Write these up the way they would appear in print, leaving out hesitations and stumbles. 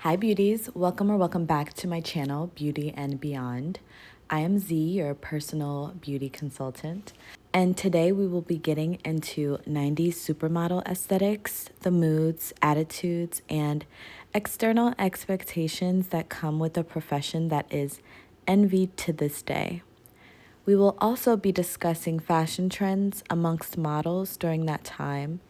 Hi beauties, welcome or welcome back to my channel, Beauty and Beyond. I am Z, your personal beauty consultant, and today we will be getting into 90s supermodel aesthetics, the moods, attitudes, and external expectations that come with a profession that is envied to this day. We will also be discussing fashion trends amongst models during that time,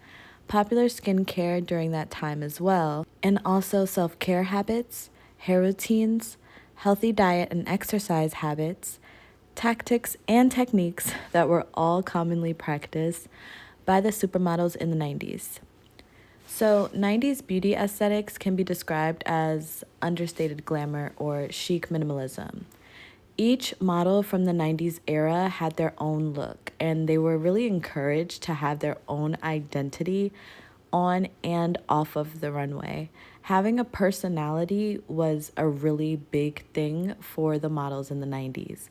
popular skincare during that time as well, and also self-care habits, hair routines, healthy diet and exercise habits, tactics and techniques that were all commonly practiced by the supermodels in the 90s. So, 90s beauty aesthetics can be described as understated glamour or chic minimalism. Each model from the 90s era had their own look, and they were really encouraged to have their own identity on and off of the runway. Having a personality was a really big thing for the models in the 90s.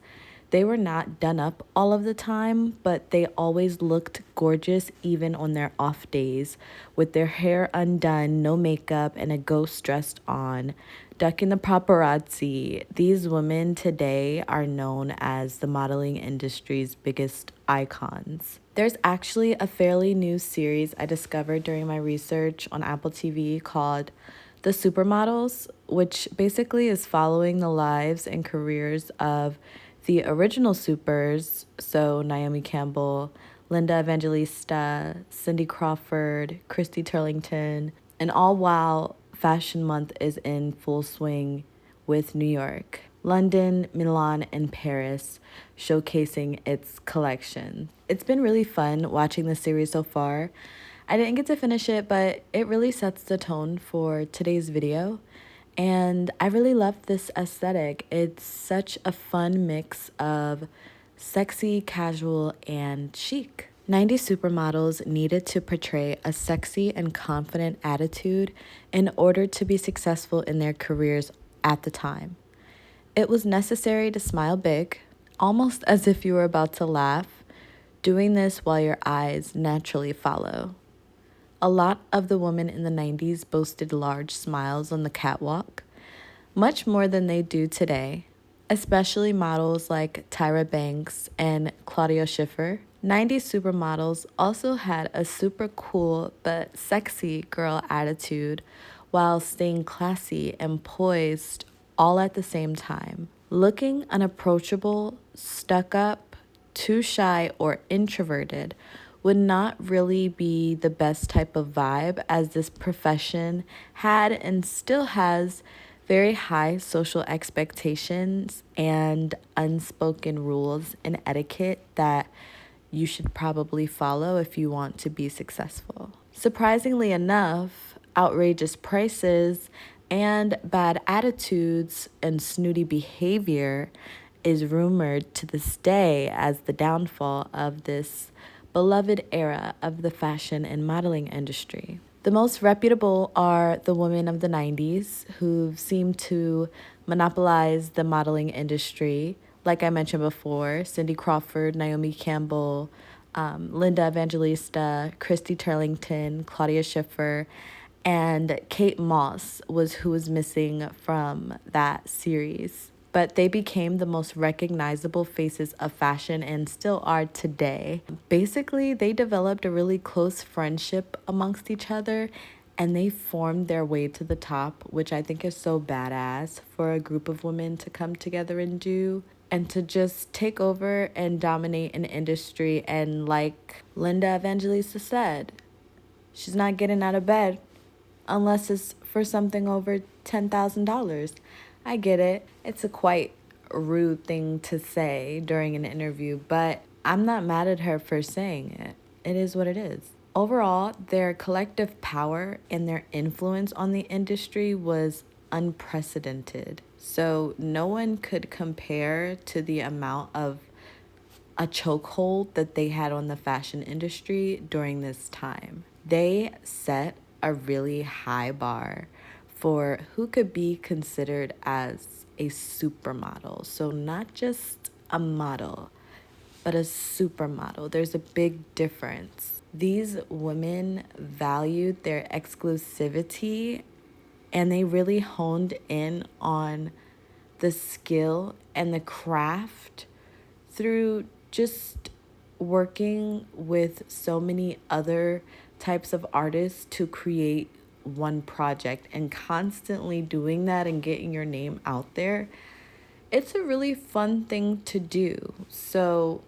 They were not done up all of the time, but they always looked gorgeous even on their off days, with their hair undone, no makeup, and a ghost dressed on, ducking the paparazzi. These women today are known as the modeling industry's biggest icons. There's actually a fairly new series I discovered during my research on Apple TV called The Supermodels, which basically is following the lives and careers of the original supers, so Naomi Campbell, Linda Evangelista, Cindy Crawford, Christy Turlington, and all while Fashion Month is in full swing with New York, London, Milan, and Paris showcasing its collection. It's been really fun watching the series so far. I didn't get to finish it, but it really sets the tone for today's video. And I really love this aesthetic. It's such a fun mix of sexy, casual, and chic. 90s supermodels needed to portray a sexy and confident attitude in order to be successful in their careers at the time. It was necessary to smile big, almost as if you were about to laugh, doing this while your eyes naturally follow. A lot of the women in the 90s boasted large smiles on the catwalk, much more than they do today, especially models like Tyra Banks and Claudia Schiffer. 90s supermodels also had a super cool but sexy girl attitude while staying classy and poised all at the same time. Looking unapproachable, stuck up, too shy, or introverted would not really be the best type of vibe, as this profession had and still has very high social expectations and unspoken rules and etiquette that you should probably follow if you want to be successful. Surprisingly enough, outrageous prices and bad attitudes and snooty behavior is rumored to this day as the downfall of this beloved era of the fashion and modeling industry. The most reputable are the women of the 90s who've seemed to monopolize the modeling industry. Like I mentioned before, Cindy Crawford, Naomi Campbell, Linda Evangelista, Christy Turlington, Claudia Schiffer, and Kate Moss was who was missing from that series. But they became the most recognizable faces of fashion and still are today. Basically, they developed a really close friendship amongst each other and they formed their way to the top, which I think is so badass for a group of women to come together and do, and to just take over and dominate an industry. And like Linda Evangelista said, she's not getting out of bed unless it's for something over $10,000. I get it. It's a quite rude thing to say during an interview, but I'm not mad at her for saying it. It is what it is. Overall, their collective power and their influence on the industry was unprecedented. So no one could compare to the amount of a chokehold that they had on the fashion industry during this time. They set a really high bar for who could be considered as a supermodel. So not just a model, but a supermodel. There's a big difference. These women valued their exclusivity and they really honed in on the skill and the craft through just working with so many other types of artists to create one project and constantly doing that and getting your name out there. It's a really fun thing to do. So,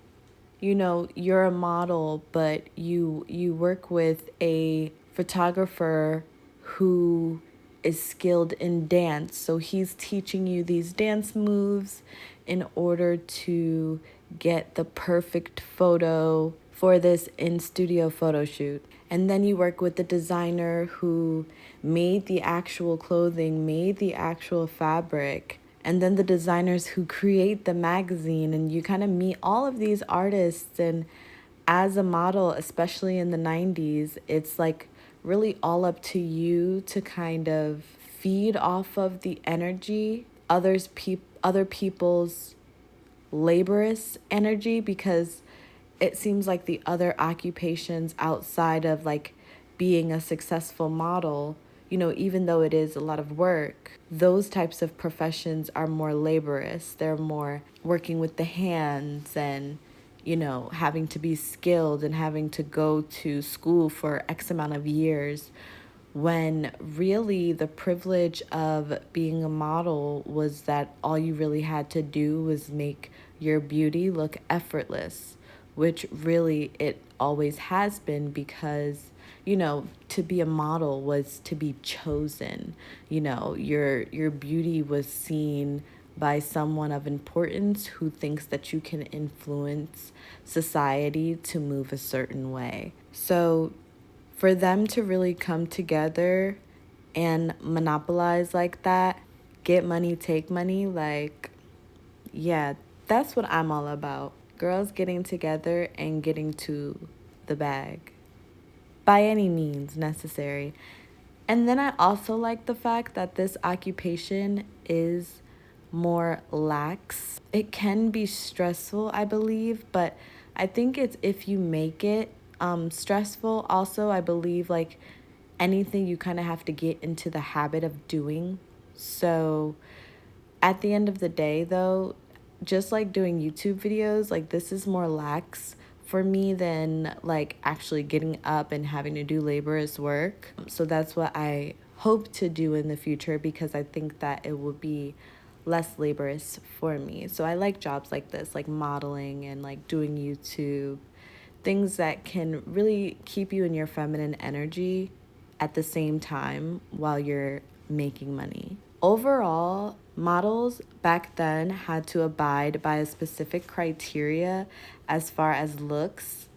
you're a model, but you work with a photographer who is skilled in dance. So he's teaching you these dance moves in order to get the perfect photo for this in-studio photo shoot. And then you work with the designer who made the actual clothing, made the actual fabric, and then the designers who create the magazine. And you kind of meet all of these artists. And as a model, especially in the 90s, it's like really all up to you to kind of feed off of the energy, other people's laborious energy, because it seems like the other occupations outside of like being a successful model, even though it is a lot of work, those types of professions are more laborious. They're more working with the hands and, having to be skilled and having to go to school for X amount of years, when really the privilege of being a model was that all you really had to do was make your beauty look effortless, which really it always has been, because to be a model was to be chosen. Your beauty was seen by someone of importance who thinks that you can influence society to move a certain way. So for them to really come together and monopolize like that, get money, take money, like, yeah, that's what I'm all about. Girls getting together and getting to the bag by any means necessary. And then I also like the fact that this occupation is more lax. It can be stressful, I believe, but I think it's if you make it stressful. Also, I believe like anything you kind of have to get into the habit of doing. So at the end of the day, though, just like doing YouTube videos, like this is more lax for me than like actually getting up and having to do laborious work. So that's what I hope to do in the future, because I think that it will be less laborious for me. So I like jobs like this, like modeling and like doing YouTube, things that can really keep you in your feminine energy at the same time while you're making money. Overall, models back then had to abide by a specific criteria as far as looks,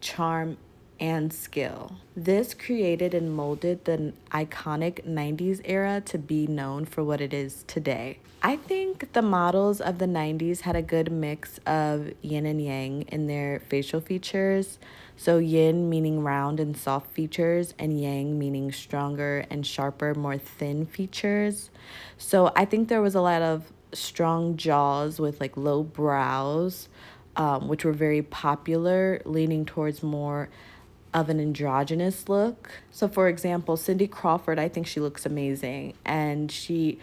charm, and skill. This created and molded the iconic 90s era to be known for what it is today. I think the models of the 90s had a good mix of yin and yang in their facial features. So yin meaning round and soft features, and yang meaning stronger and sharper, more thin features. So I think there was a lot of strong jaws with like low brows, which were very popular, leaning towards more of an androgynous look. So for example, Cindy Crawford, I think she looks amazing, and she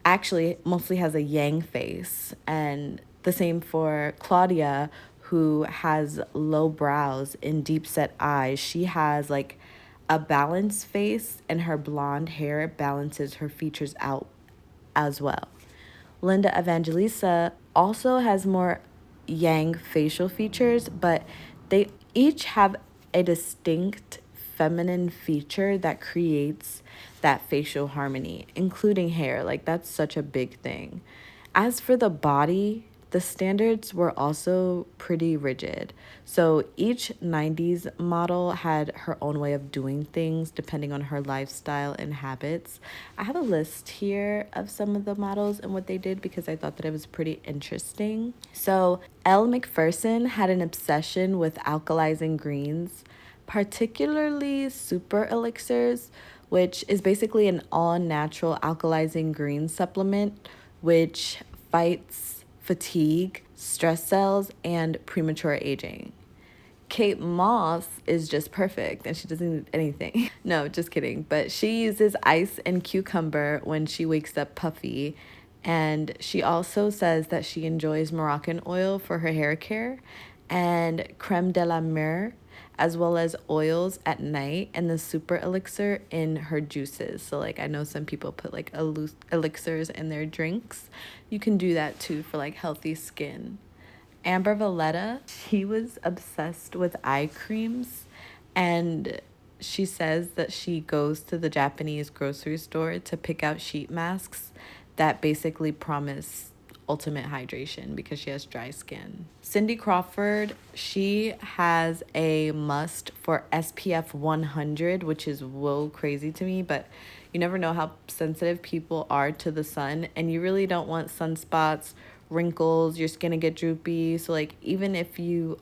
actually mostly has a yang face. And the same for Claudia, who has low brows and deep set eyes. She has like a balanced face, and her blonde hair balances her features out as well. Linda Evangelista also has more yang facial features, but they each have a distinct feminine feature that creates that facial harmony, including hair. Like, that's such a big thing. As for the body, the standards were also pretty rigid. So each 90s model had her own way of doing things depending on her lifestyle and habits. I have a list here of some of the models and what they did because I thought that it was pretty interesting. So Elle Macpherson had an obsession with alkalizing greens, particularly super elixirs, which is basically an all-natural alkalizing green supplement which fights fatigue, stress cells, and premature aging. Kate Moss is just perfect and she doesn't need anything. No, just kidding. But she uses ice and cucumber when she wakes up puffy. And she also says that she enjoys Moroccan oil for her hair care and creme de la mer, as well as oils at night and the super elixir in her juices. So, like, I know some people put like elixirs in their drinks. You can do that too for like healthy skin. Amber Valletta, she was obsessed with eye creams, and she says that she goes to the Japanese grocery store to pick out sheet masks that basically promise ultimate hydration because she has dry skin. Cindy Crawford, she has a must for SPF 100, which is whoa crazy to me, but you never know how sensitive people are to the sun, and you really don't want sunspots, wrinkles, your skin to get droopy. So like even if you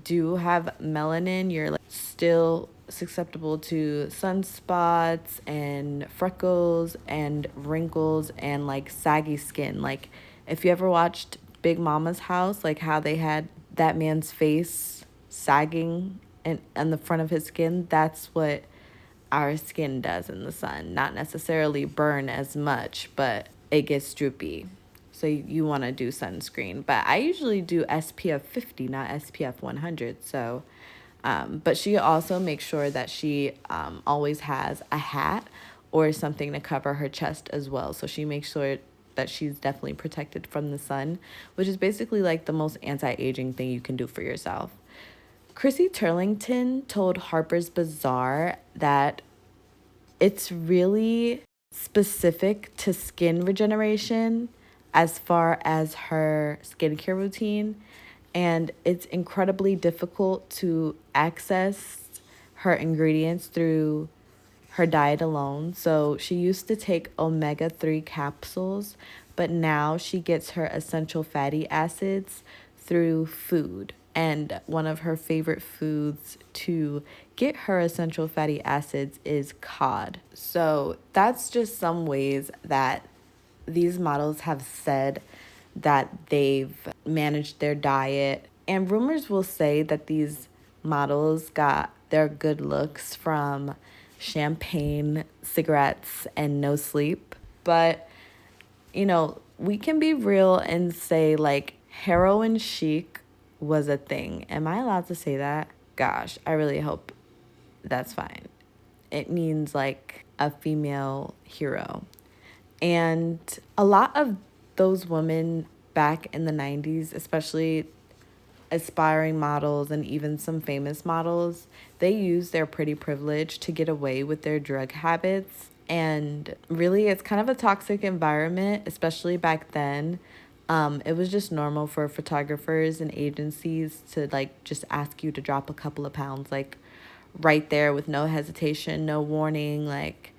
do have melanin, you're like still susceptible to sunspots and freckles and wrinkles and like saggy skin. Like if you ever watched Big Mama's House, like how they had that man's face sagging and on the front of his skin, that's what our skin does in the sun. Not necessarily burn as much, but it gets droopy. So you want to do sunscreen. But I usually do SPF 50, not SPF 100. So, but she also makes sure that she always has a hat or something to cover her chest as well. So she makes sure that she's definitely protected from the sun, which is basically like the most anti-aging thing you can do for yourself. Chrissy Turlington told Harper's Bazaar that it's really specific to skin regeneration as far as her skincare routine, and it's incredibly difficult to access her ingredients through her diet alone. So she used to take omega-3 capsules, but now she gets her essential fatty acids through food. And one of her favorite foods to get her essential fatty acids is cod. So that's just some ways that these models have said that they've managed their diet. And rumors will say that these models got their good looks from champagne, cigarettes, and no sleep. But, you know, we can be real and say like heroin chic was a thing. Am I allowed to say that? Gosh, I really hope that's fine. It means like a female hero. And a lot of those women back in the 90's, especially aspiring models and even some famous models, they use their pretty privilege to get away with their drug habits. And really, it's kind of a toxic environment, especially back then. It was just normal for photographers and agencies to like just ask you to drop a couple of pounds, like right there with no hesitation, no warning, like,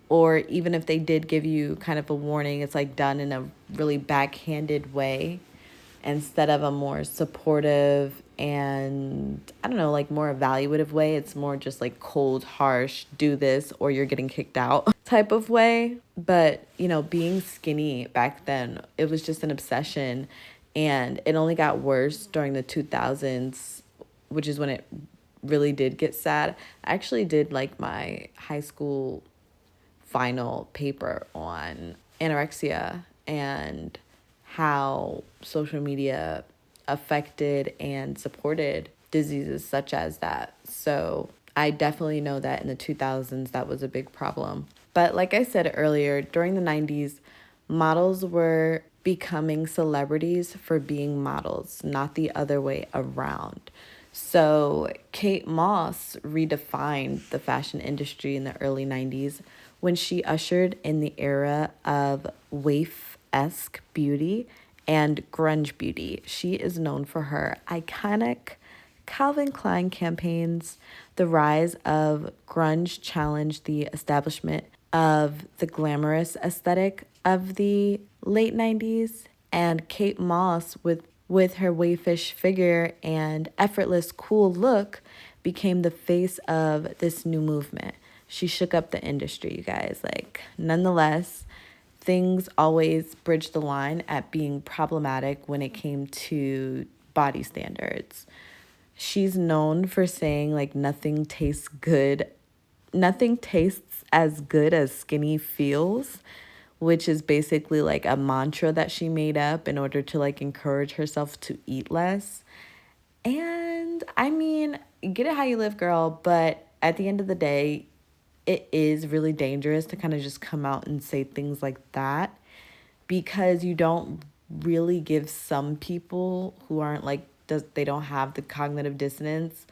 or even if they did give you kind of a warning, it's like done in a really backhanded way instead of a more supportive and I don't know, like more evaluative way. It's more just like cold, harsh, do this or you're getting kicked out type of way. But, you know, being skinny back then, it was just an obsession, and it only got worse during the 2000s, which is when it really did get sad. I actually did like my high school final paper on anorexia and how social media affected and supported diseases such as that. So I definitely know that in the 2000s, that was a big problem. But like I said earlier, during the 90's, models were becoming celebrities for being models, not the other way around. So Kate Moss redefined the fashion industry in the early 90's when she ushered in the era of waif-esque beauty and grunge beauty. She is known for her iconic Calvin Klein campaigns. The rise of grunge challenged the establishment of the glamorous aesthetic of the late 90's, and Kate Moss, with her waifish figure and effortless cool look, became the face of this new movement. She shook up the industry, you guys. Like, nonetheless, things always bridged the line at being problematic when it came to body standards. She's known for saying like nothing tastes as good as skinny feels, which is basically like a mantra that she made up in order to like encourage herself to eat less. And I mean, get it how you live, girl, but at the end of the day, it is really dangerous to kind of just come out and say things like that, because you don't really give some people who aren't like, they don't have the cognitive dissonance,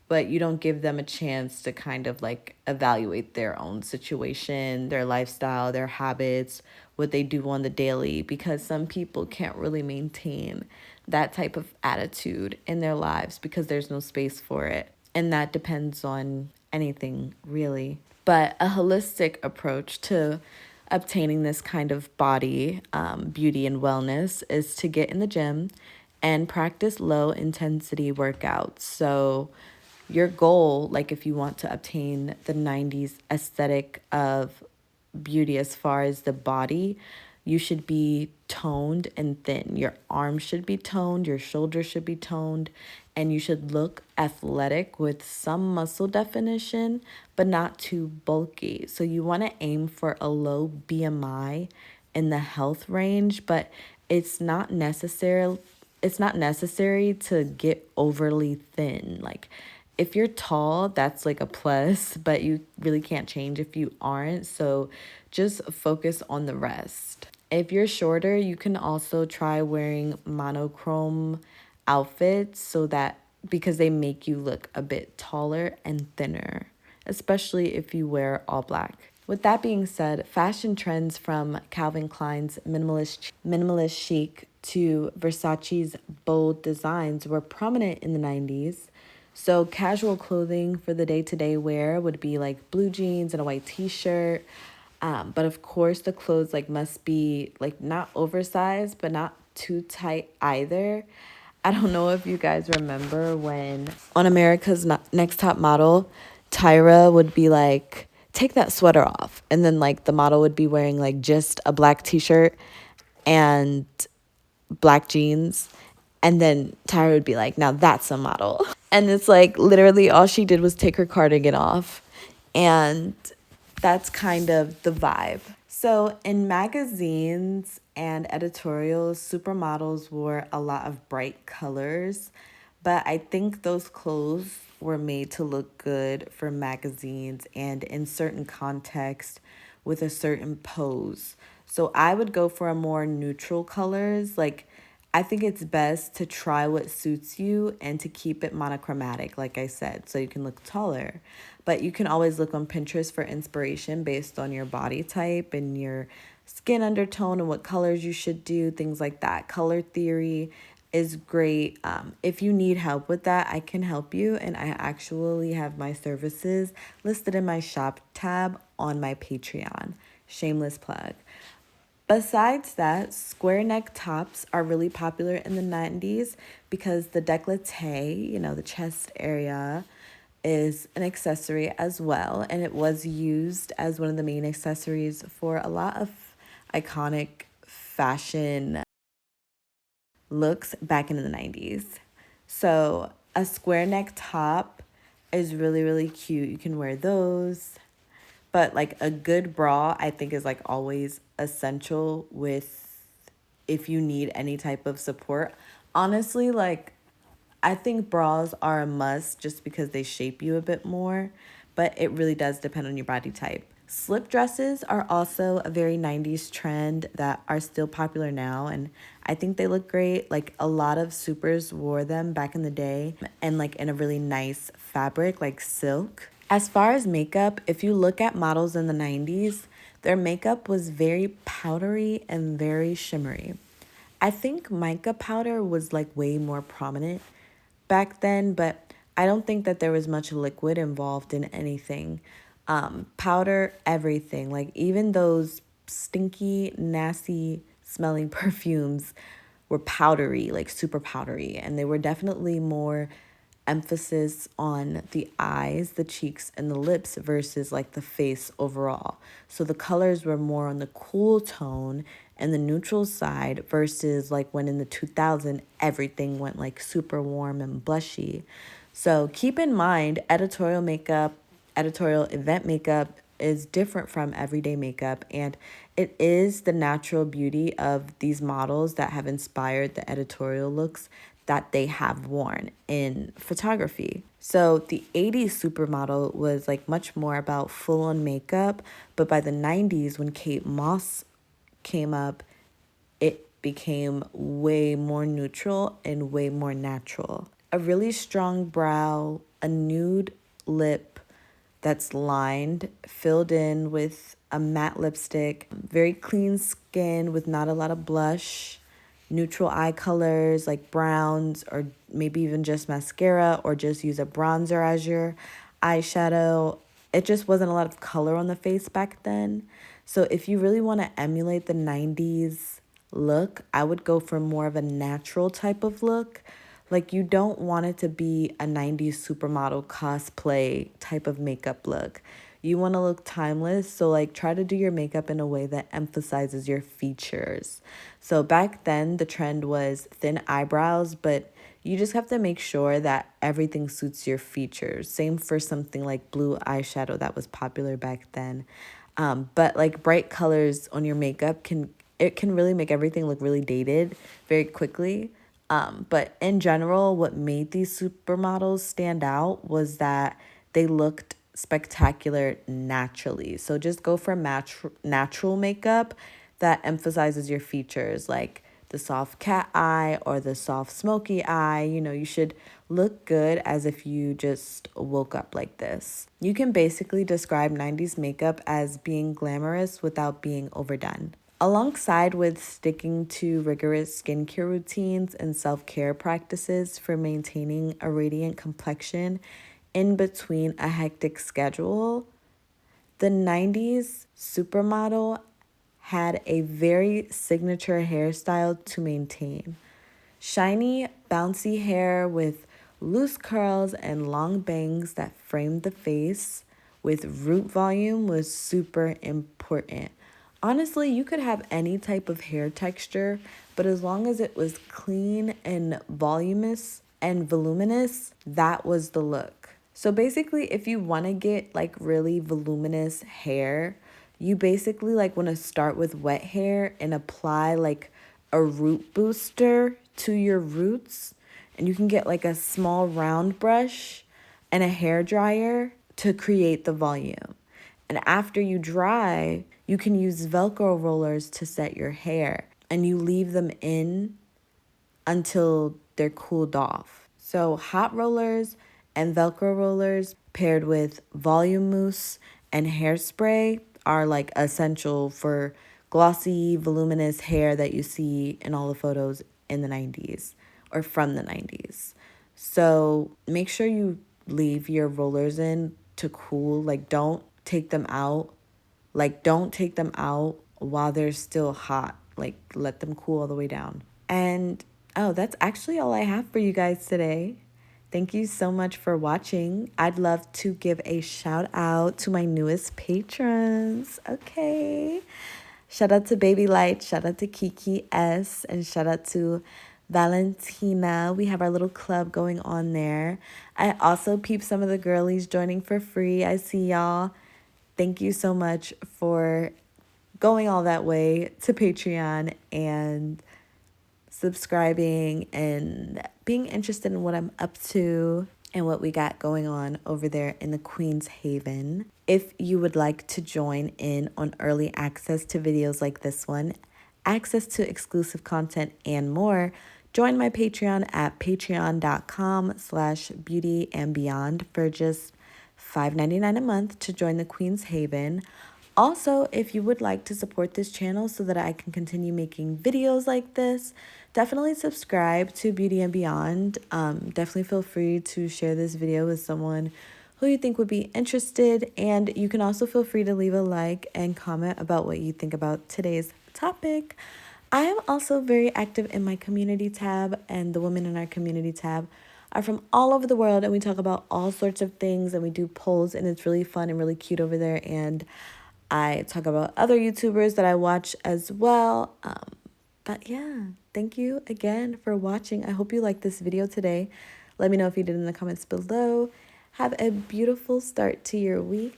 but you don't give them a chance to kind of like evaluate their own situation, their lifestyle, their habits, what they do on the daily, because some people can't really maintain that type of attitude in their lives because there's no space for it. And that depends on anything, really. But a holistic approach to obtaining this kind of body, beauty, and wellness is to get in the gym and practice low intensity workouts. So, your goal, like if you want to obtain the 90's aesthetic of beauty as far as the body, you should be toned and thin. Your arms should be toned, your shoulders should be toned, and you should look athletic with some muscle definition, but not too bulky. So you want to aim for a low BMI in the health range, but it's not necessary to get overly thin. Like if you're tall, that's like a plus, but you really can't change if you aren't. So just focus on the rest. If you're shorter, you can also try wearing monochrome outfits because they make you look a bit taller and thinner, especially if you wear all black. With that being said, fashion trends from Calvin Klein's minimalist chic to Versace's bold designs were prominent in the 90's. So casual clothing for the day-to-day wear would be like blue jeans and a white t-shirt. But of course the clothes like must be like not oversized, but not too tight either. I don't know if you guys remember when on America's Next Top Model, Tyra would be like, take that sweater off. And then like the model would be wearing like just a black t-shirt and black jeans. And then Tyra would be like, now that's a model. And it's like literally all she did was take her cardigan off. And that's kind of the vibe. So in magazines and editorials, supermodels wore a lot of bright colors, but I think those clothes were made to look good for magazines and in certain context with a certain pose. So I would go for a more neutral colors. Like I think it's best to try what suits you and to keep it monochromatic, like I said, so you can look taller. But you can always look on Pinterest for inspiration based on your body type and your skin undertone and what colors you should do, things like that. Color theory is great. If you need help with that, I can help you. And I actually have my services listed in my shop tab on my Patreon. Shameless plug. Besides that, square neck tops are really popular in the 90's because the décolleté, the chest area, is an accessory as well. And it was used as one of the main accessories for a lot of iconic fashion looks back in the 90's. So a square neck top is really, really cute. You can wear those. But like a good bra, I think is like always essential with if you need any type of support. Honestly, like I think bras are a must just because they shape you a bit more, but it really does depend on your body type. Slip dresses are also a very 90's trend that are still popular now, and I think they look great. Like a lot of supers wore them back in the day and like in a really nice fabric like silk. As far as makeup, if you look at models in the 90's, their makeup was very powdery and very shimmery. I think mica powder was like way more prominent back then, but I don't think that there was much liquid involved in anything. Powder, everything, like even those stinky, nasty smelling perfumes were powdery, like super powdery, and they were definitely more emphasis on the eyes, the cheeks, and the lips versus like the face overall. So the colors were more on the cool tone and the neutral side versus like when in the 2000 everything went like super warm and blushy. So keep in mind, editorial event makeup is different from everyday makeup, and it is the natural beauty of these models that have inspired the editorial looks that they have worn in photography. So the 80s supermodel was like much more about full on makeup, but by the 90s, when Kate Moss came up, it became way more neutral and way more natural. A really strong brow, a nude lip that's lined, filled in with a matte lipstick, very clean skin with not a lot of blush, neutral eye colors like browns, or maybe even just mascara, or just use a bronzer as your eyeshadow. It just wasn't a lot of color on the face back then. So if you really want to emulate the 90s look, I would go for more of a natural type of look. Like, you don't want it to be a 90s supermodel cosplay type of makeup look. You want to look timeless, so like try to do your makeup in a way that emphasizes your features. So back then the trend was thin eyebrows, but you just have to make sure that everything suits your features. Same for something like blue eyeshadow that was popular back then. But like bright colors on your makeup can really make everything look really dated very quickly. But in general, what made these supermodels stand out was that they looked spectacular naturally. So just go for natural makeup that emphasizes your features, like the soft cat eye or the soft smoky eye. You know, you should look good as if you just woke up like this. You can basically describe 90s makeup as being glamorous without being overdone. Alongside with sticking to rigorous skincare routines and self-care practices for maintaining a radiant complexion in between a hectic schedule, the 90s supermodel had a very signature hairstyle to maintain. Shiny, bouncy hair with loose curls and long bangs that framed the face with root volume was super important. Honestly, you could have any type of hair texture, but as long as it was clean and voluminous, that was the look. So basically, if you want to get like really voluminous hair, you basically like want to start with wet hair and apply like a root booster to your roots. And you can get like a small round brush and a hair dryer to create the volume. And after you dry, you can use Velcro rollers to set your hair, and you leave them in until they're cooled off. So hot rollers and Velcro rollers paired with volume mousse and hairspray are like essential for glossy, voluminous hair that you see in all the photos in the 90s or from the 90s. So make sure you leave your rollers in to cool. Like, don't take them out while they're still hot. Like, let them cool all the way down. And oh, that's actually all I have for you guys today. Thank you so much for watching. I'd love to give a shout out to my newest patrons. Okay. Shout out to Baby Light, shout out to Kiki S, and shout out to Valentina. We have our little club going on there. I also peep some of the girlies joining for free. I see y'all. Thank you so much for going all that way to Patreon and subscribing and being interested in what I'm up to and what we got going on over there in the Queen's Haven. If you would like to join in on early access to videos like this one, access to exclusive content, and more, join my Patreon at patreon.com/beautyandbeyond for just $5.99 a month to join the Queen's Haven. Also, if you would like to support this channel so that I can continue making videos like this, definitely subscribe to Beauty and Beyond. Definitely feel free to share this video with someone who you think would be interested. And you can also feel free to leave a like and comment about what you think about today's topic. I am also very active in my community tab and the Women in Our Community tab. are from all over the world, and we talk about all sorts of things, and we do polls, and it's really fun and really cute over there. And I talk about other YouTubers that I watch as well. But yeah, thank you again for watching. I hope you liked this video today. Let me know if you did in the comments below. Have a beautiful start to your week.